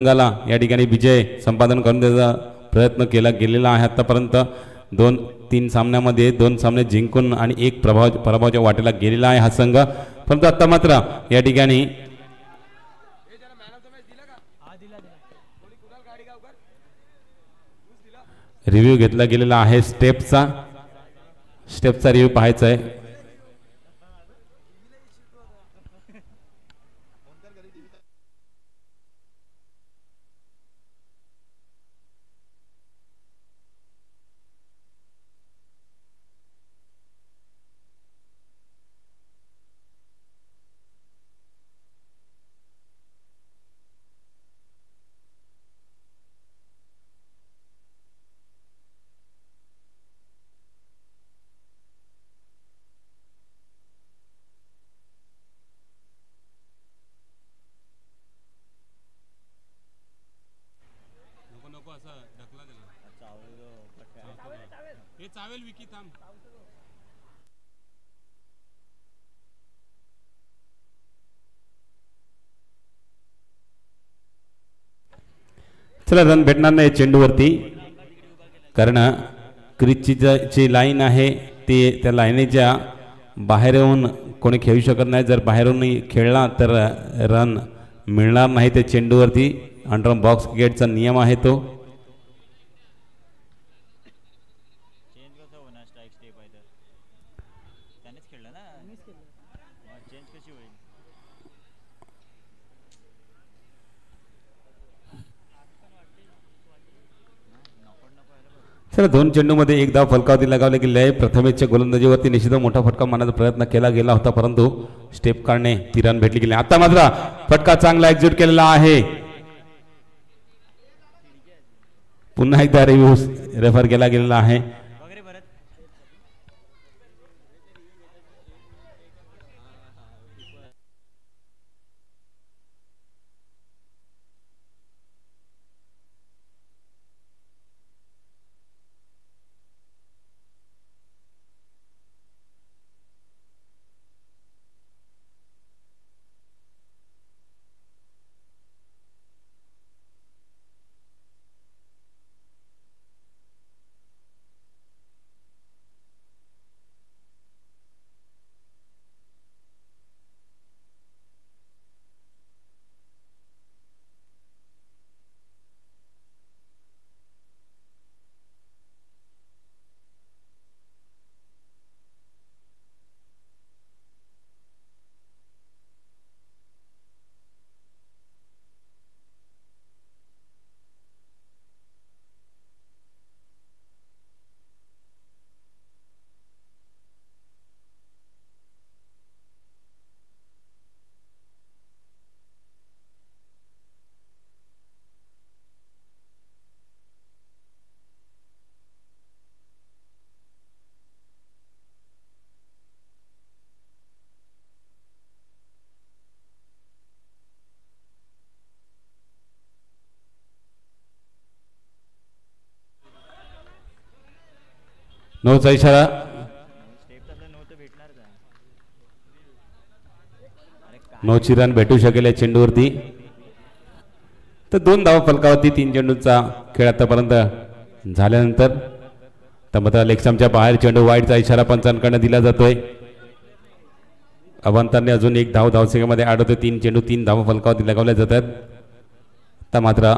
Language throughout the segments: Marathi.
संघाला या ठिकाणी विजय संपादन करून द्यायचा प्रयत्न केला गेलेला आहे। आतापर्यंत 2-3 सामन्यामध्ये 2 सामने जिंकून आणि एक पराभवाच्या वाटेला गेलेला आहे हा संघ। परंतु आता मात्र या ठिकाणी रिव्ह्यू घेतला गेलेला आहे स्टेपचा रिव्ह्यू पाहायचा आहे। चला रन भेटणार नाही चेंडूवरती, कारण क्रिचची लाईन आहे ती त्या लाईनीच्या बाहेर येऊन कोणी खेळू शकत नाही। जर बाहेरून खेळला तर रन मिळणार नाही त्या चेंडूवरती। अंडर बॉक्स क्रिकेटचा नियम आहे तो। चला 2 चेंडूमध्ये 1 धाव फलकावरती लगावले गेले आहे। प्रथमेशच्या गोलंदाजीवरती निश्चित मोठा फटका मारण्याचा प्रयत्न केला गेला होता, परंतु स्टेप काढणे ती रन भेटली गेली। आता मात्र फटका चांगला एक्झिक्यूट केलेला आहे। पुन्हा एकदा रिव्ह्यू रेफर केला गेलेला आहे। नोचा इशारा, नोची रन भेटू शकेल या चेंडूवरती। तर 2 धावा फलकावरती 3 चेंडूंचा खेळ आतापर्यंत झाल्यानंतर मात्र लेगस्टंपच्या बाहेर चेंडू वाईडचा इशारा पंचांकडून दिला जातोय। अवंतांनी अजून 1 धाव धावसंख्येमध्ये आढळतोय। 3 चेंडू 3 धावा फलकावरती लगावल्या जातात। आता मात्र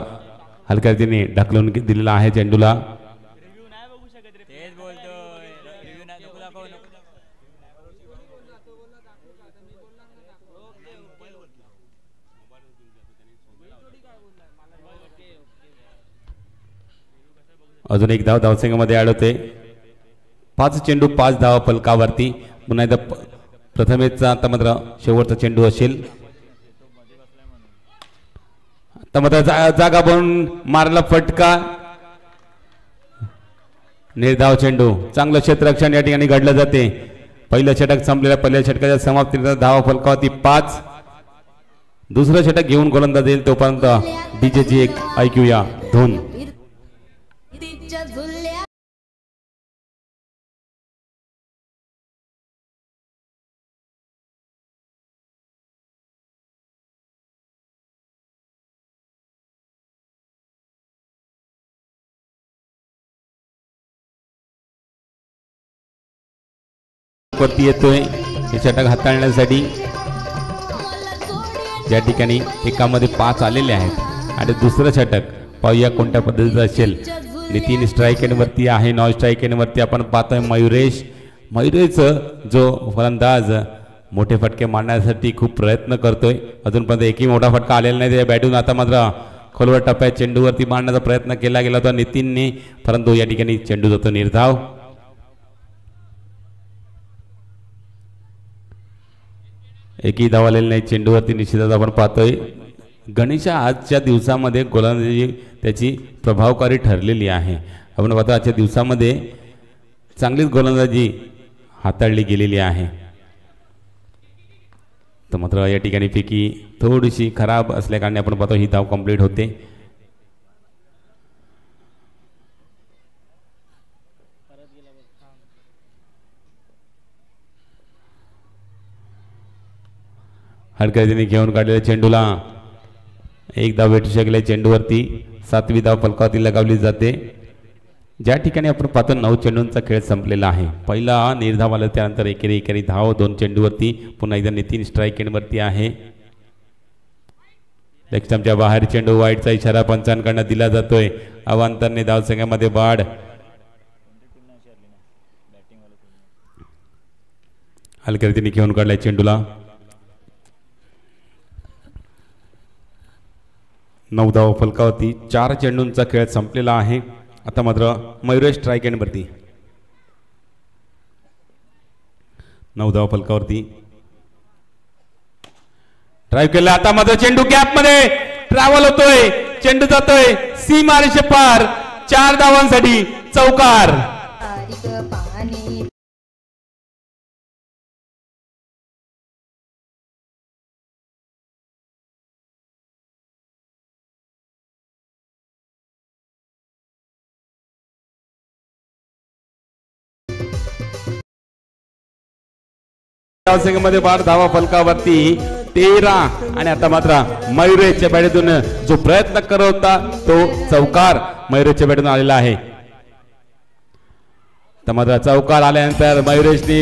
हलक्या रीतीने ढकलून दिलेला आहे चेंडूला। अजून 1 धाव धावसंख्येमध्ये आढळते। 5 चेंडू 5 धावा फलकावरती। पुन्हा एकदा प्रथमेशचा आता मात्र शेवटचा चेंडू असेल। आता मात्र जागा बनून मारला फटका, निर्धाव चेंडू। चांगलं क्षेत्ररक्षण या ठिकाणी घडलं जाते। पहिलं षटक संपलेल्या पहिल्या षटकाच्या समाप्तीनंतर धावा फलकावरती 5। दुसरं षटक घेऊन गोलंदाज येईल तोपर्यंत डीजेची एक ऐकूया धून। षटकावरती येतोय हे षटक हाताळण्यासाठी. ज्या ठिकाणी एकामध्ये 5 आलेले आहेत आणि दुसरं षटक पाहूया कोणत्या पद्धतीचं असेल. नितीन स्ट्राईक एंडवरती आहे. नॉन स्ट्राईक एंडवरती आपण पाहतोय मयुरेशचं जो फलंदाज मोठे फटके मारण्यासाठी खूप प्रयत्न करतोय. अजूनपर्यंत एकही मोठा फटका आलेला नाही त्या बॅटून. आता मात्र खोलवर टप्प्यात चेंडूवरती मारण्याचा प्रयत्न केला गेला होता नितीनने, परंतु या ठिकाणी चेंडू जातो निर्धाव. एकही धाव आलेली नाही चेंडूवरती. निश्चितच आपण पाहतोय गणेशा आजच्या दिवसामध्ये गोलंदाजी त्याची प्रभावकारी ठरलेली आहे. आपण पाहतो आजच्या दिवसामध्ये चांगलीच गोलंदाजी हाताळली गेलेली आहे. तर मात्र या ठिकाणी पैकी थोडीशी खराब असल्याकारणे आपण पाहतो ही धाव कंप्लीट होते. हलकर्जीने घेऊन काढलेल्या चेंडूला एक धाव भेटू शकले. चेंडूवरती 7वी धाव फलकावरती लगावली जाते. ज्या ठिकाणी आपण पाहतो 9 चेंडूंचा खेळ संपलेला आहे. पहिला निर्धाव आला त्यानंतर एकेरी धाव 2 चेंडूवरती. पुन्हा एकदा नितीन स्ट्राईक एंडवरती आहे. लेग स्टंपच्या बाहेर चेंडू वाईटचा इशारा पंचांकडनं दिला जातोय. अवांतरने धावसंख्येमध्ये वाढ. हलकर्जीने घेऊन काढलाय चेंडूला. 9 धाव फलकावरती. 4 चेंडूंचा खेळ संपलेला आहे. आता मात्र मयुरेश स्ट्राईक एंडवरती. 9 धाव फलकावरती. ड्राईव्ह केला. आता मात्र चेंडू गॅप मध्ये ट्रॅव्हल होतोय. चेंडू जातोय सीमारेषे पार. 4 धावांसाठी चौकार. मध्ये 12 धावा फलकावरती 13 आणि आता मात्र मयुरेशच्या बॅटून जो प्रयत्न करत होता तो चौकार मयुरेशच्या बॅटून आलेला आहे. तर मात्र चौकार आल्यानंतर मयुरेशने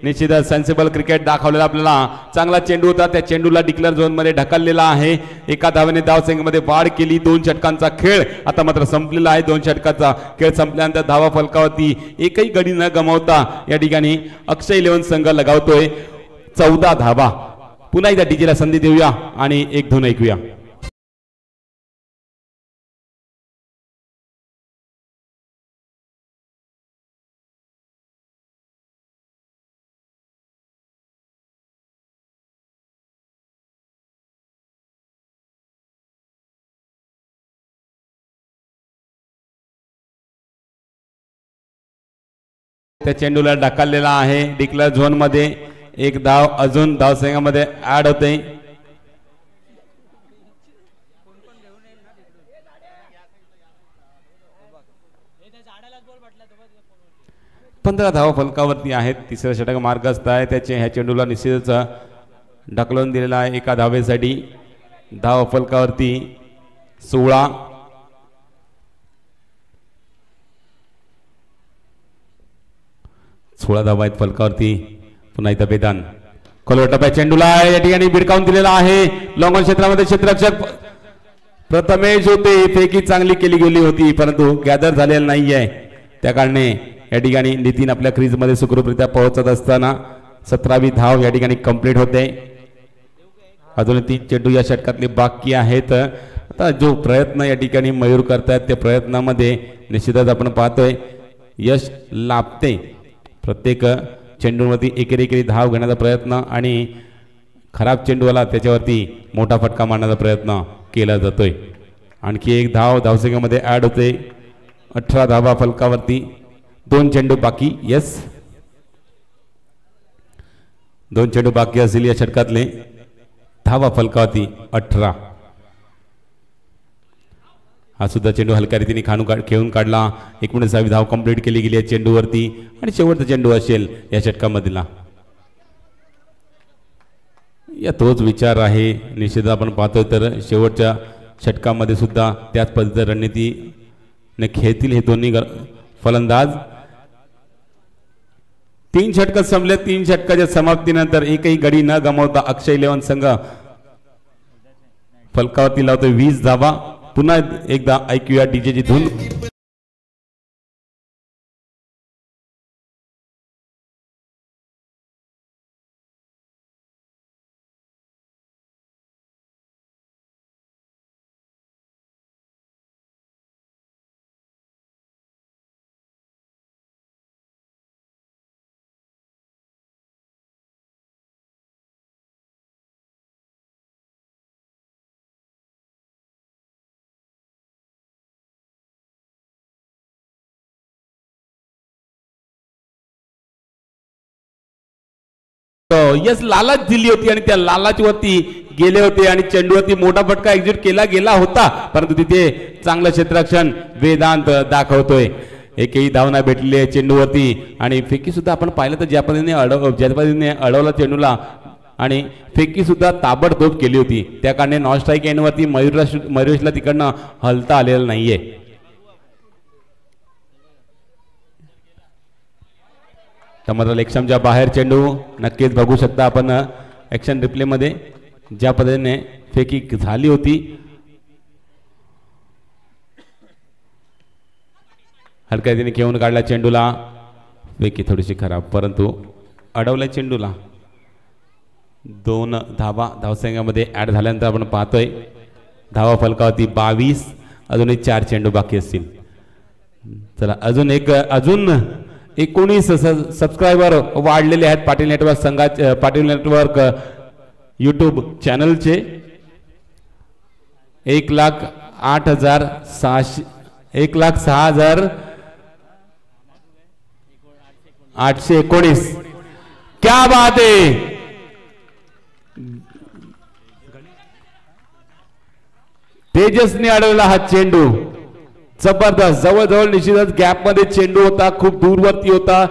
निश्चितच सेन्सिबल क्रिकेट दाखवलेला. आपल्याला चांगला चेंडू होता त्या चेंडूला डिक्लेअर झोन मध्ये ढकललेला आहे. एका धावेने धावसंख्येमध्ये वाढ केली. 2 षटकांचा खेळ आता मात्र संपलेला आहे. 2 षटकाचा खेळ संपल्यानंतर धावा फलकावरती एकही गडी न गमावता या ठिकाणी अक्षय 11 संघ लगावतोय 14 धावा. पुन्हा एकदा डीजेला संधी देऊया आणि एक धून ऐकूया. त्या चेंडूला ढकललेला आहे डिक्लेअर झोन मध्ये. एक धाव अजून धावसंख्येमध्ये ऍड होते. पंधरा धावा फलकावरती आहेत. तिसरं षटक मार्गस्थ आहे. त्याचे ह्या चेंडूला निश्चितच ढकलून दिलेला आहे एका धावेसाठी. धाव फलकावरती 16. धावा आहेत फलकावरती. पुन्हा इथं बेदान खोलवर टप्प्या चेंडूला या ठिकाणी भिडकावून दिलेला आहे. लॉंगॉन क्षेत्रामध्ये क्षेत्ररक्षक प्रथमेश होते. फेकी चांगली केली गेली होती परंतु गॅदर झालेला नाहीये. त्या कारणे या ठिकाणी नितीन आपल्या क्रीज मध्ये सुखरूपरित्या पोहोचत असताना 17वी धाव या ठिकाणी कंप्लीट होते. अजून 3 चेंडू या षटकातले बाकी आहेत. आता जो प्रयत्न या ठिकाणी मयूर करतायत त्या प्रयत्नामध्ये निश्चितच आपण पाहतोय यश लाभते. प्रत्येक चेंडूवरती एकेरी धाव घेण्याचा प्रयत्न आणि खराब चेंडूवाला त्याच्यावरती मोठा फटका मारण्याचा प्रयत्न केला जातोय. आणखी एक धाव धावसंख्येमध्ये ऍड होते. 18 धावा फलकावरती. 2 चेंडू बाकी. यस 2 चेंडू बाकी असतील या षटकातले. धावा फलकावरती 18. हा सुद्धा चेंडू हलक्या रीतीने खेळून काढला. 19वी धाव कंप्लीट केली गेली आहे चेंडूवरती आणि शेवटचा चेंडू असेल या षटकामधला. या तोच विचार आहे. निश्चित आपण पाहतोय तर शेवटच्या षटकामध्ये सुद्धा त्याच पद्धतीच्या रणनीतीने खेळतील हे दोन्ही फलंदाज. तीन षटक संपले. तीन षटकाच्या समाप्तीनंतर एकही गडी न गमावता अक्षय इलेव्हन संघ फलकावरती लावतो 20 धावा. पुन्हा एकदा ऐकूया डीजेची धून. यस लालाच दिली होती आणि त्या लालाच वरती गेले होते आणि चेंडूवरती मोठा फटका एक्झिट केला गेला होता, परंतु तिथे चांगलं क्षेत्ररक्षण वेदांत दाखवतोय. एकही धावना भेटली आहे चेंडूवरती आणि फेकी सुद्धा आपण पाहिलं तर ज्या पद्धतीने अडवला चेंडूला आणि फेकी सुद्धा ताबडतोब केली होती. त्या कारणे नॉन स्ट्राईक एंडवरती मयुरेशला तिकडनं हलता आलेलं नाहीये. मात्र लेक्समच्या बाहेर चेंडू नक्कीच बघू शकता आपण ऍक्शन रिप्ले मध्ये ज्या पद्धतीने फेकी झाली होती. हलक्या रीतीने घेऊन काढला चेंडूला. फेकी थोडीशी खराब, परंतु अडवल्या चेंडूला. 2 धावा धावसंख्यामध्ये ऍड झाल्यानंतर आपण पाहतोय धावा फलकावरती 22. अजूनही 4 चेंडू बाकी असतील. चला अजून 19 सबस्क्रायबर वाढलेले आहेत पाटील नेटवर्क संघाचे, पाटील नेटवर्क यूट्यूब चॅनलचे. 1,06,819. क्या बात आहे. तेजसने अडवला हा चेंडू. जबरदस्त. जवळजवळ निश्चितच गॅप मध्ये चेंडू होता, खूप दूरवरती होता.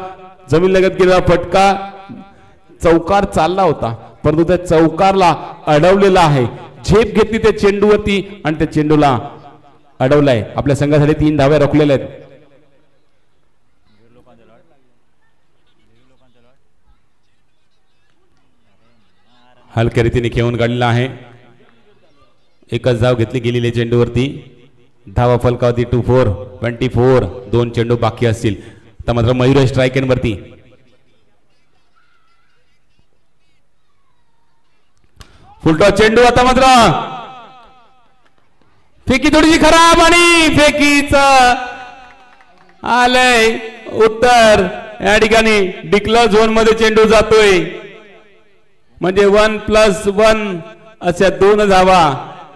जमीन लगत गेलेला फटका चौकार चालला होता, परंतु त्या चौकारला अडवलेला आहे. झेप घेतली त्या चेंडूवरती आणि त्या चेंडूला अडवलाय. आपल्या संघासाठी 3 धाव्या रोखलेल्या आहेत. हलक्या रीतीने खेळून काढलेला आहे. एकच धाव घेतली गेलेली चेंडूवरती. धावा फलकावरती 24. 2 चेंडू बाकी असतील. तर मात्र मयुरेश स्ट्राईक एंड वरती. फुलटॉस चेंडू. आता मात्र फेकी थोडीशी खराब आणि फेकीच आलंय उत्तर. या ठिकाणी डिक्लेअर झोन मध्ये चेंडू जातोय, म्हणजे 1+1 अशा 2 धावा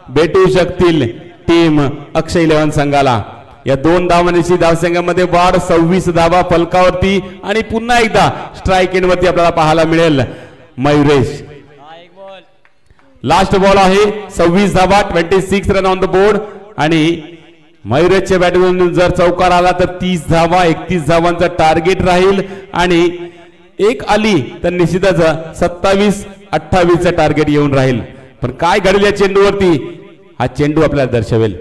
भेटू शकतील टीम अक्षय इलेव्हन संघाला. या 2 धावांची धावसंख्यामध्ये वाढ. 26 धावा फलकावरती आणि पुन्हा एकदा स्ट्राईक एंड वरती आपल्याला पाहायला मिळेल मयुरेश. लास्ट बॉल आहे. 26 धावा, 26 रन ऑन द बोर्ड आणि मयुरेशच्या बॅटमधून जर चौकार आला तर 30 धावा, 31 धावांचा टार्गेट राहील आणि एक आली तर निश्चितच 27-28चं टार्गेट येऊन राहील. पण काय घडेल या चेंडूवरती हा चेंडू आपल्याला दर्शवेल.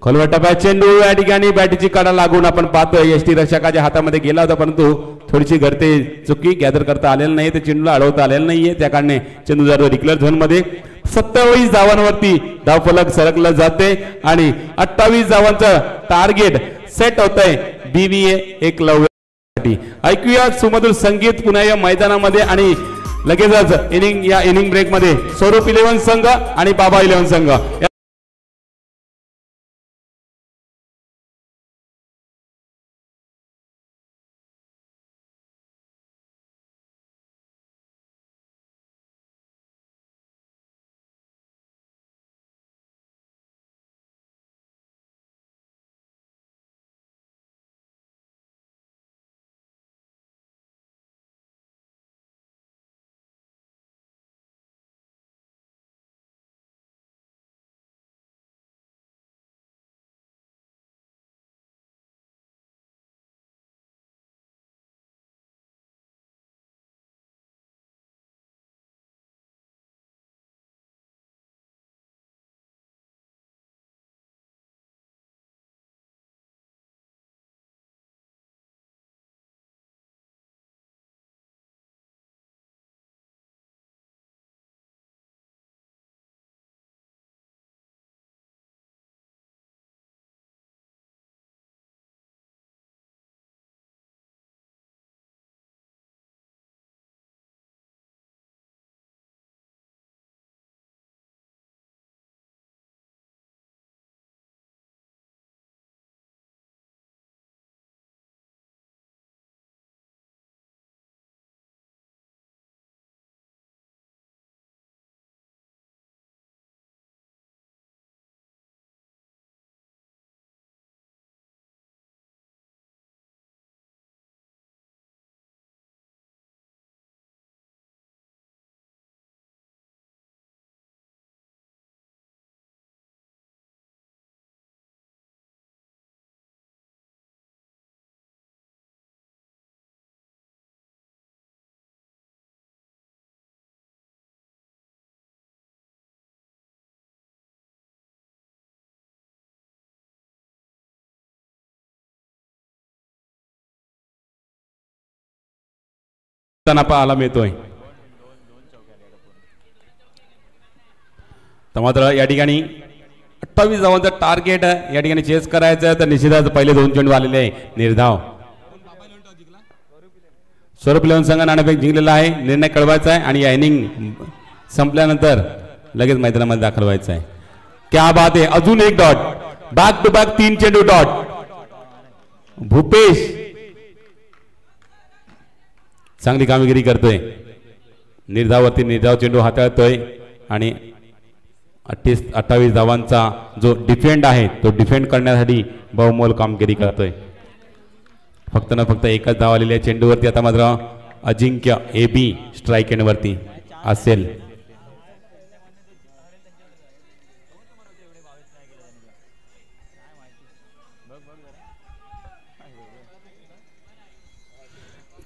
खोलवर टप्प्यात चेंडू या ठिकाणी बॅटची कडा लागून आपण पाहतोय यष्टी रक्षकाच्या हातामध्ये गेला होता, परंतु थोडीशी घडते चुकी. गॅदर करता आलेलं नाही, ते चेंडूला अडवता आलेलं नाहीये. त्या कारणे चेंडू जातो डिक्लेअर झोन मध्ये. 27 धावांवरती धावफलक सरकलं जाते आणि 28 धावांचं टार्गेट सेट होत आहे BVA एकलव्य. ऐकूया सुमधुर संगीत पुन्हा या मैदानामध्ये आणि लगेचच या इनिंग ब्रेक मध्ये स्वरूप इलेव्हन संघ आणि बाबा इलेव्हन संघ टना पाहायला मिळतोय. तर मात्र या ठिकाणी 28 धावांचं टार्गेट या ठिकाणी चेस करायचं तर निश्चितच पहिले 2 चेंडू आलेले आहे. निर्धाव स्वरूप लेवन संघ नाणेफेक जिंकलेला आहे. निर्णय कळवायचा आहे आणि या इनिंग संपल्यानंतर लगेच मैदानामध्ये दाखल व्हायचं आहे. क्या बात आहे. अजून एक डॉट. बॅक टू बॅक 3 चेंडू डॉट. भूपेश चांगली कामगिरी करतोय. निर्धावरती निर्धाव चेंडू हाताळतोय आणि 28 धावांचा जो डिफेंड आहे तो डिफेंड करण्यासाठी बहुमोल कामगिरी करतोय. फक्त ना फक्त एकच धाव आलेली आहे चेंडूवरती. आता मात्र अजिंक्य AB स्ट्राईक एंडवरती असेल.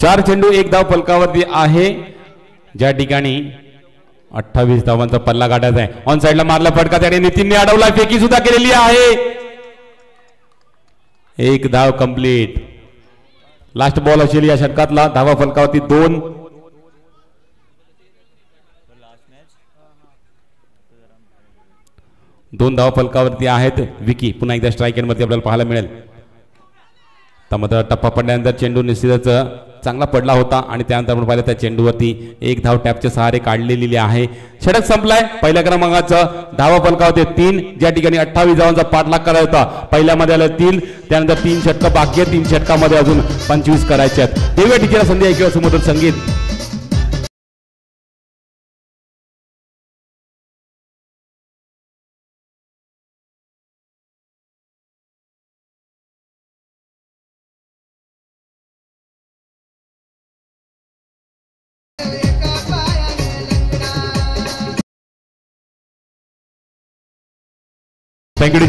चार चेंडू 1 धाव फलकावरती आहे. ज्या ठिकाणी 28 धावांचा पल्ला गाठायचा आहे. ऑन साइडला मारला फटका त्याने नितीनने अडवला. फेकी सुद्धा केलेली आहे. 1 धाव कंप्लीट. लास्ट बॉल असेल या षटकातला. धावा फलकावरती 2. धावा फलकावरती आहेत. विकी पुन्हा एकदा स्ट्राईक एंडवरती आपल्याला पाहायला मिळेल. तर मात्र टप्पा पडल्यानंतर चेंडू निश्चितच चांगला पडला होता आणि त्यानंतर आपण पाहिलं त्या चेंडूवरती 1 धाव टॅपच्या सहारे काढलेली आहे. षटक संपलाय. पहिल्या क्रमांकाचं धावा फलकावरती 3. ज्या ठिकाणी 28 धावांचा पाठलाग करायचा होता. पहिल्यामध्ये आलं 3. त्यानंतर 3 षटकं बाकी आहेत. 3 षटकामध्ये अजून 25 करायचे आहेत. देऊया टीचर संधी ऐकूया सुमधुर संगीत.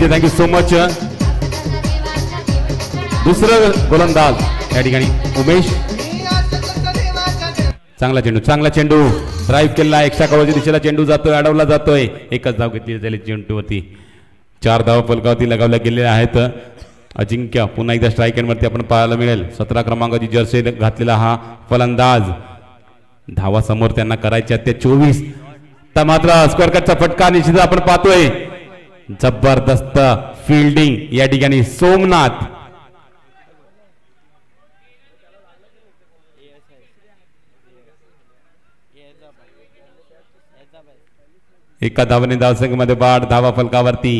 Thank you so much. दुसरं गोलंदाज या ठिकाणी उमेश. चांगला चेंडू ड्राईव्ह केला. एक्स्ट्रा कव्हरच्या दिशेला चेंडू जातोय. अडवला जातोय. एकच धाव घेतली झाली चेंडूवरती. 4 धावा फलकावरती लगावल्या गेलेल्या आहेत. अजिंक्य पुन्हा एकदा स्ट्राईक एंडवरती आपण पाहायला मिळेल. 17 क्रमांकाची जर्सी घातलेला हा फलंदाज. धावा समोर त्यांना करायच्या त्या 24. तर मात्र स्क्वेअर कटचा फटका निश्चित आपण पाहतोय. जबरदस्त फिल्डिंग या ठिकाणी सोमनाथ. एका धावाने धावसंख्येमध्ये बाद. धावा फलकावरती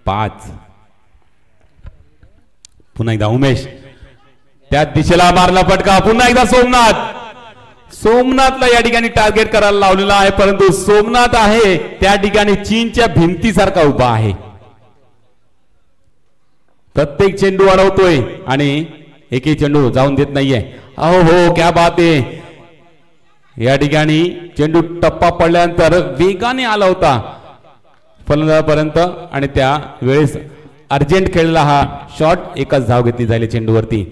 5. पुन्हा एकदा उमेश. त्या दिशेला मारला फटका. पुन्हा एकदा सोमनाथला या ठिकाणी टार्गेट करायला लावलेला आहे. परंतु सोमनाथ आहे त्या ठिकाणी चीनच्या भिंतीसारखा उभा आहे. प्रत्येक चेंडू अडवतोय आणि एकही चेंडू जाऊन देत नाहीये. अहो हो क्या बात आहे. या ठिकाणी चेंडू टप्पा पडल्यानंतर वेगाने आला होता फलंदाजापर्यंत आणि त्या वेळेस अर्जंट खेळलेला हा शॉट. एकच धाव घेतली जाईल चेंडूवरती.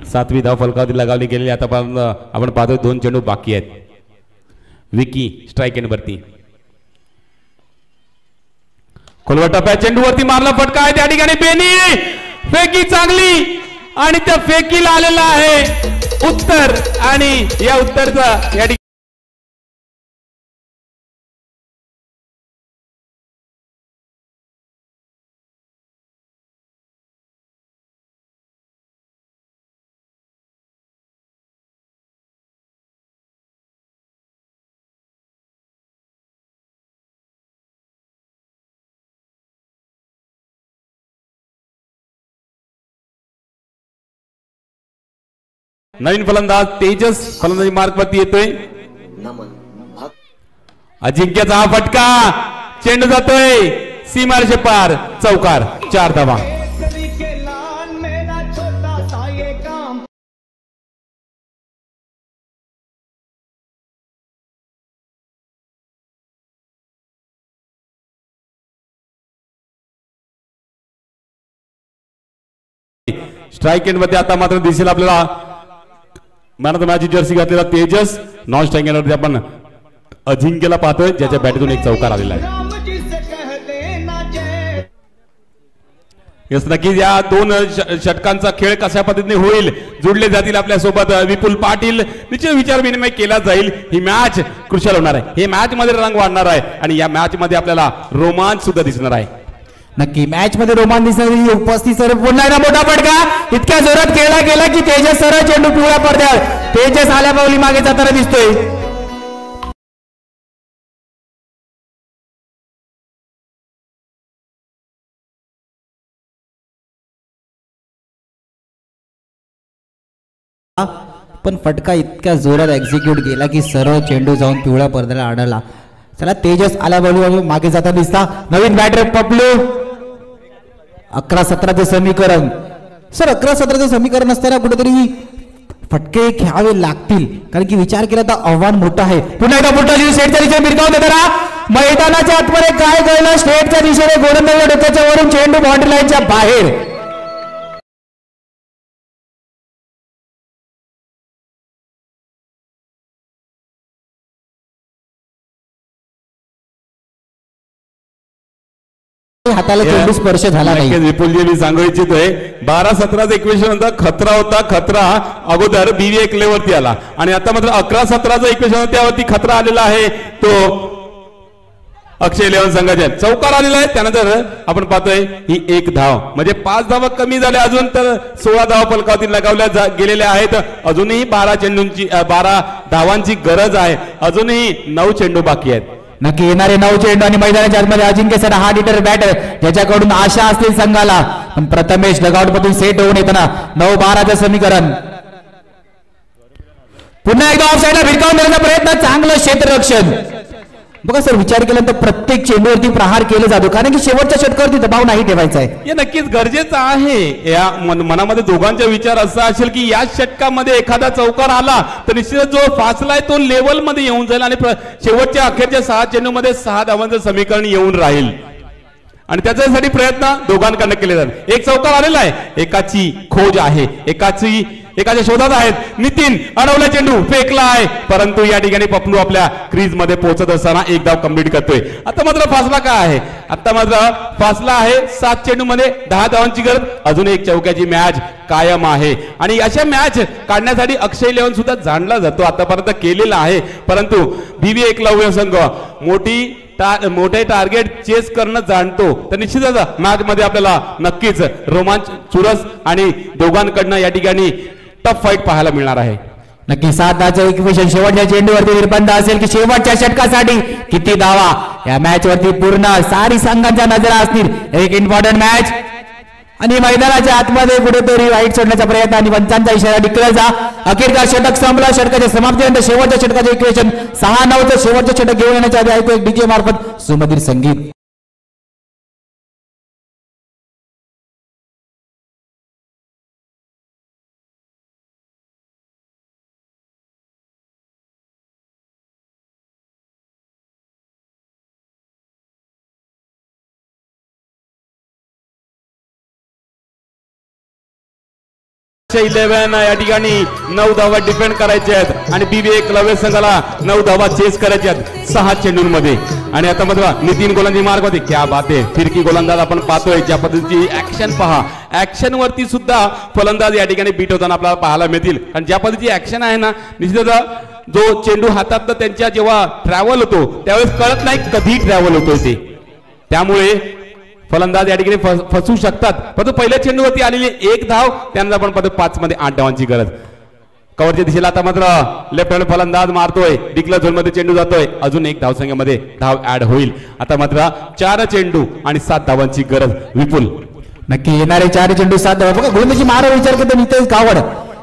7वी धाव फलकावरती लगावली गेलेली. आता आपण पाहतोय 2 चेंडू बाकी आहेत. विकी स्ट्राईक एंडवरती. खोलवर टप्प्यात चेंडूवरती मारला फटका आहे. त्या ठिकाणी बेनी. फेकी चांगली आणि त्या फेकीला आलेला आहे उत्तर आणि या उत्तरचा या ठिकाणी नवीन फलंदाज तेजस फलंदाजी मार्कवरती येतोय. अजिंक्यचा हा फटका. चेंडू जातोय सीमारेषे पार. चौकार. 4 धावा. स्ट्राईक एंड मध्ये आता मात्र दिसेल आपल्याला man of the match Jersey घातलेला तेजस. नॉन स्ट्राईक एंडवरती आपण अजिंक्यला पाहतोय ज्याच्या बॅटतून एक चौकार आलेला आहे. यस नक्कीच या दोन षटकांचा खेळ कशा पद्धतीने होईल, जुडले जातील आपल्या सोबत विपुल पाटील, निश्चित विचार विनिमय केला जाईल. ही मॅच क्रुशियल होणार आहे, हे मॅच मध्ये रंग वाढणार आहे आणि या मॅच मध्ये आपल्याला रोमांच सुद्धा दिसणार आहे. नक्की मॅच मध्ये रोमांच दिसणारी उपस्थित सर पुन्हा एकदा मोठा फटका इतक्या जोरात खेळला गेला की तेजस सर चेंडू पिवळ्या पडद्यावर, तेजस आल्या पावली मागे जाताना दिसतोय. पण फटका इतक्या जोरात एक्झिक्यूट केला की सरळ चेंडू जाऊन पिवळ्या पडद्याला आढळला. चला तेजस आल्या बाजू मागे जाता दिसता. नवीन बॅटर पपलू. 11-17चे समीकरण. सर 11-17चे समीकरण असताना कुठेतरी फटके घ्यावे लागतील, कारण की विचार केला तर आव्हान मोठं आहे. पुन्हा एकदा मोठा स्टेटच्या दिशेने भिरकावून देताना मैदानाच्या आतमध्ये काय कळलं, स्टेटच्या दिशेने गोलंदाज डोक्याच्या वरून चेंडू बाउंड्री लाईनच्या बाहेर. हाताला चेंडू स्पर्श झाला नाही. विपुलजी मी सांगू इच्छितोय 12-17 इक्वेशन होता, खतरा होता. खतरा अगोदर BV1 वरती आला आणि आता मात्र 11-17 इक्वेशन त्यावरती खतरा आलेला आहे. तो अक्षय 11 संघाच्या चौकार आलेला आहे. त्यानंतर आपण पाहतोय ही 1 धाव म्हणजे 5 धावा कमी झाल्या, अजून तर 16 धावा फलकावरती लगावल्या गेलेल्या आहेत. अजूनही 12 धावांची गरज आहे. अजूनही 9 चेंडू बाकी आहेत. नक्की येणारे 9 चेंडू आणि मैदानाच्या आतमध्ये अजिंक्य सर हार्ड हिटर बॅटर ज्याच्याकडून आशा असतील संघाला, पण प्रथमेश डगआउट मधून सेट होऊन येताना 9-12चं समीकरण. पुन्हा एकदा ऑफ साईडला भिरकावून देण्याचा प्रयत्न, चांगलं क्षेत्ररक्षण. बघा सर विचार केल्यानंतर प्रत्येक चेंडूवरती प्रहार केले जातो, कारण की शेवटच्या षटकावरती दबाव नाही ठेवायचा आहे. हे नक्कीच गरजेचं आहे. या मनामध्ये दोघांचा विचार असा असेल की या षटकामध्ये एखादा चौकार आला तर निश्चितच जो फासला आहे तो लेवल मध्ये येऊन जाईल आणि शेवटच्या अखेरच्या 6 चेंडूमध्ये 6 धावांचं समीकरण येऊन राहील आणि त्याच्यासाठी प्रयत्न दोघांकडनं केले जातात. एक चौकार आलेला आहे, एकाची खोज आहे, एकाच्या शोधात आहेत. नितीन अडवला चेंडू फेकला आहे, परंतु या ठिकाणी पपलू आपल्या क्रीज मध्ये पोहोचत असताना 1 धाव कंप्लीट करतोय. आता मात्र फासला काय आहे, आता मात्र फासला आहे 7 चेंडू मध्ये 10 धावांची गरज. अजून एक चौक्याची मॅच कायम आहे आणि अशा मॅच काढण्यासाठी अक्षय 11 सुद्धा जाणला जातो, आतापर्यंत केलेला आहे. परंतु BV1 संघ मोठे टार्गेट चेस करणं जाणतो, तर निश्चितच मॅच मध्ये आपल्याला नक्कीच रोमांच चुरस आणि दोघांकडनं या ठिकाणी टफ फाईट पाहायला मिळणार आहे. नक्की 7-10चं इक्वेशन शेवटच्या चेंडूवरती निर्बंध असेल की शेवटच्या षटकासाठी किती धावा. या मॅच वरती पूर्ण सारी संघांच्या नजरा असतील. एक इम्पॉर्टंट मॅच आणि मैदानाच्या आतमध्ये कुठेतरी राईट सोडण्याचा प्रयत्न आणि पंचांचा इशारा डिक्लेअरचा. अखेरचा षटक संपला. षटकाच्या समाप्तीनंतर शेवटच्या षटकाचे इक्वेशन 6-9चं शेवटचे षटक घेऊन येण्याच्या आधी ऐकू एक डीजे मार्फत सुमधुर संगीत. अक्षय 11 या ठिकाणी 9 धावा डिफेंड करायचे आहेत आणि BV1 संघाला 9 धावा चेस करायचे आहेत 6 चेंडूंमध्ये. आणि आता मात्र नितीन गोलंदाजी मार्ग मध्ये क्या बात आहे, फिरकी गोलंदाज आपण पाहतोय. ज्या पद्धतीची ऍक्शन पहा, ऍक्शन वरती सुद्धा फलंदाज या ठिकाणी बीट होताना आपल्याला पाहायला मिळतील. आणि ज्या पद्धतीची ऍक्शन आहे ना, निश्चितच जो चेंडू हातात त्यांच्या जेव्हा ट्रॅव्हल होतो त्यावेळेस कळत नाही कधी ट्रॅव्हल होतोय ते, त्यामुळे फलंदाज या ठिकाणी फसू शकतात. परंतु पहिल्या चेंडूवरती आलेली 1 धाव, त्यानंतर आपण पाहतो 5 मध्ये 8 धावांची गरज. कव्हरच्या दिशेला आता मात्र लेफ्ट हँड फलंदाज मारतोय, डिक्लेअर झोन मध्ये चेंडू जातोय. अजून 1 धावसंख्येमध्ये धाव ऍड होईल. आता मात्र 4 चेंडू आणि 7 धावांची गरज. विपुल नक्की येणारे 4 चेंडू 7 धावा. बघा गोलंदाजी मारा विचार करतो नितेश गावड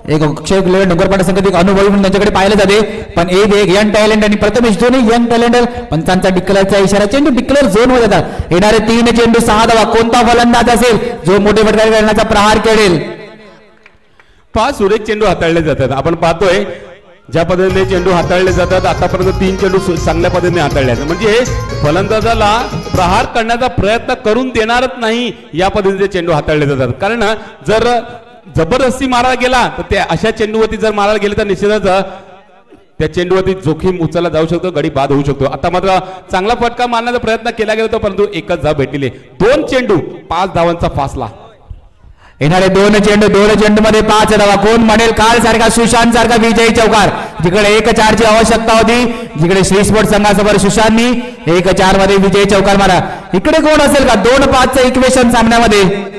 एक अक्षय 11 डोंगरपाडा संघात एक अनुभवी म्हणून त्यांच्याकडे पाहिलं जाते, पण एक यंग टॅलेंट आणि प्रथमेश दोन्ही यंग टॅलेंट. पंचांचा डिक्लेअरचा इशारा, चेंडू डिक्लेअर झोन मध्ये जातात. येणारे 3 चेंडू 6 धावा. कोणता फलंदाज असेल जो मोठे फटका करण्याचा प्रहार करेल. 5 सुरेख चेंडू हाताळले जातात. आपण पाहतोय ज्या पद्धतीने चेंडू हाताळले जातात आतापर्यंत 3 चेंडू चांगल्या पद्धतीने हाताळले, म्हणजे फलंदाजाला प्रहार करण्याचा प्रयत्न करून देणारच नाही या पद्धतीचे चेंडू हाताळले जातात. कारण जर जबरदस्ती मारायला गेला तर त्या अशा चेंडूवरती जर मारायला गेले तर निश्चितच त्या चेंडूवरती जोखीम उचलला जाऊ शकतो, गडी बाद होऊ शकतो. आता मात्र चांगला फटका मारण्याचा प्रयत्न केला गेला होता, परंतु एकच धाव भेटली. 2 चेंडू 5 धावांचा फासला. येणारे दोन चेंडू मध्ये 5 धावा. कोण म्हणेल काल सारखा सुशांत सारखा विजयी चौकार. जिकडे 1-4 ची आवश्यकता होती, जिकडे श्री स्पोर्ट संघासमोर सुशांतनी 1-4 मध्ये विजयी चौकार मारा. इकडे कोण असेल का 2-5 चं इक्वेशन सामन्यामध्ये.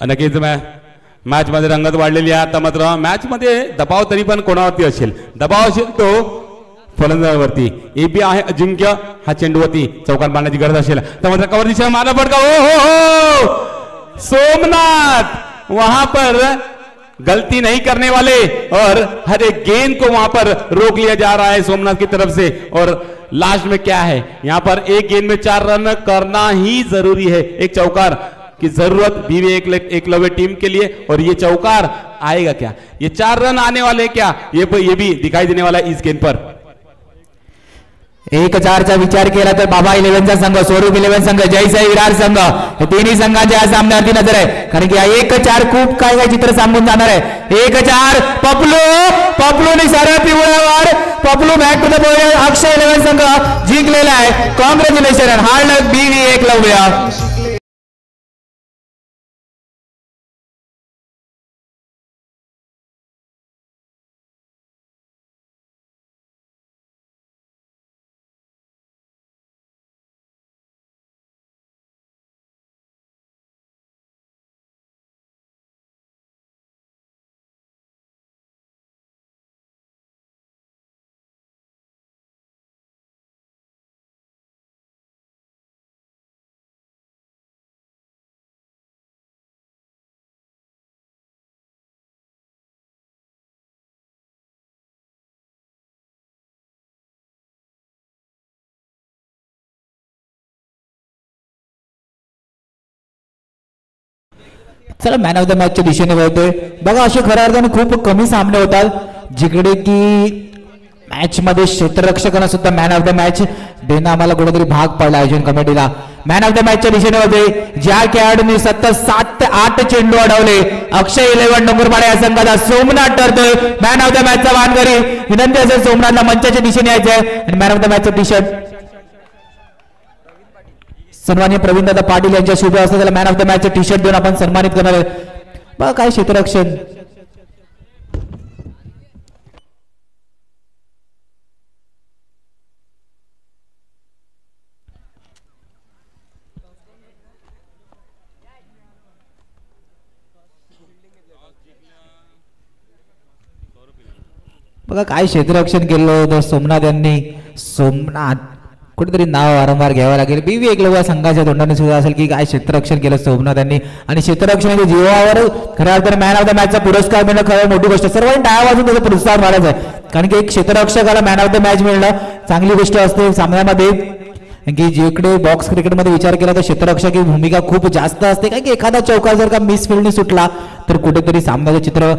नक्कीच मॅच मध्ये रंगत वाढलेली आहे. आता मात्र मॅच मध्ये दबाव तरी पण कोणावरती असेल, दबाव असेल तो फलंदाजावरती. एबी आहे अजिंक्य, हा चेंडूवरती चौकार मारण्याची गरज असेल तर मात्र कवर दिशा मारा पडका. हो सोमनाथ वहां पर गलती नहीं करने वाले और हर एक गेंद को वहां पर रोक लिया जा रहा है सोमनाथ की तरफ से. और लास्ट में क्या है, यहां पर एक गेंद में 4 रन करना ही जरूरी है. एक चौकार की जरूरत बीवी एकलव्य टीम के लिए. और ये चौकार आएगा क्या, ये 4 रन आने वाले क्या, ये भी दिखाई देने वाला है इस गेंद पर. 1-4 चा विचार केला तर बाबा 11चा संघ, स्वरूप 11 संघ, जयसाई विरार संघ, हे तिन्ही संघांच्या या सामन्यावरती नजर आहे. कारण की 1-4 खूप काय चित्र सांगून जाणार आहे. 1-4 पपलूने साऱ्या पिवळ्यावर पपलू back to the ball. Akshay 11 संघ जिंकलेला आहे. कॉंग्रॅच्युलेशन. हार्ड लक बीवी एकलव्य. चला मॅन ऑफ द मॅचच्या दिशेने वळतोय. बघा असे खऱ्या अर्थाने खूप कमी सामने होतात जिकडे की मॅच मध्ये क्षेत्ररक्षकांना सुद्धा मॅन ऑफ द मॅच देणं आम्हाला कुठेतरी भाग पडला आयोजन कमिटीला. मॅन ऑफ द मॅचच्या दिशेने वळतोय. ज्या खेळाडूंनी सतत 7 ते 8 चेंडू अडवले, अक्षय 11 डोंगरपाडा या संघाचा सोमनाथ ठरतोय मॅन ऑफ द मॅचचा मानकरी. विनंती असेल सोमनाथला मंचाच्या दिशेने यायचंय आणि मॅन ऑफ द मॅचचं टी शर्ट सन्माननीय प्रवीणदादा पाटील यांच्या शुभ हस्ते त्याला man of the match T shirt देऊन आपण सन्मानित करणार आहे. बघा काय क्षेत्ररक्षण. बघा काय क्षेत्ररक्षण केलं होतं सोमनाथ यांनी. सोमनाथ कुठेतरी नाव वारंवार घ्यावं लागेल. बीवी एकलव्य संघाच्या तोंडाने सुद्धा असेल की काय क्षेत्ररक्षण केलं सोमनाथ यांनी. आणि क्षेत्ररक्षणाच्या जीवावर खऱ्या अर्थाने मॅन ऑफ द मॅचचा पुरस्कार मिळणं खरं मोठी गोष्ट. सर्वांनी टाळ्या वाजून त्याचा पुरस्कार मारायचा आहे. कारण की एक क्षेत्ररक्षकाला मॅन ऑफ द मॅच मिळणं चांगली गोष्ट असते सामन्यामध्ये. की जिकडे बॉक्स क्रिकेटमध्ये विचार केला तर क्षेत्ररक्षक ही भूमिका खूप जास्त असते. कारण की एखादा चौकार जर का मिस फील्डने सुटला तर कुठेतरी सामन्याचं चित्र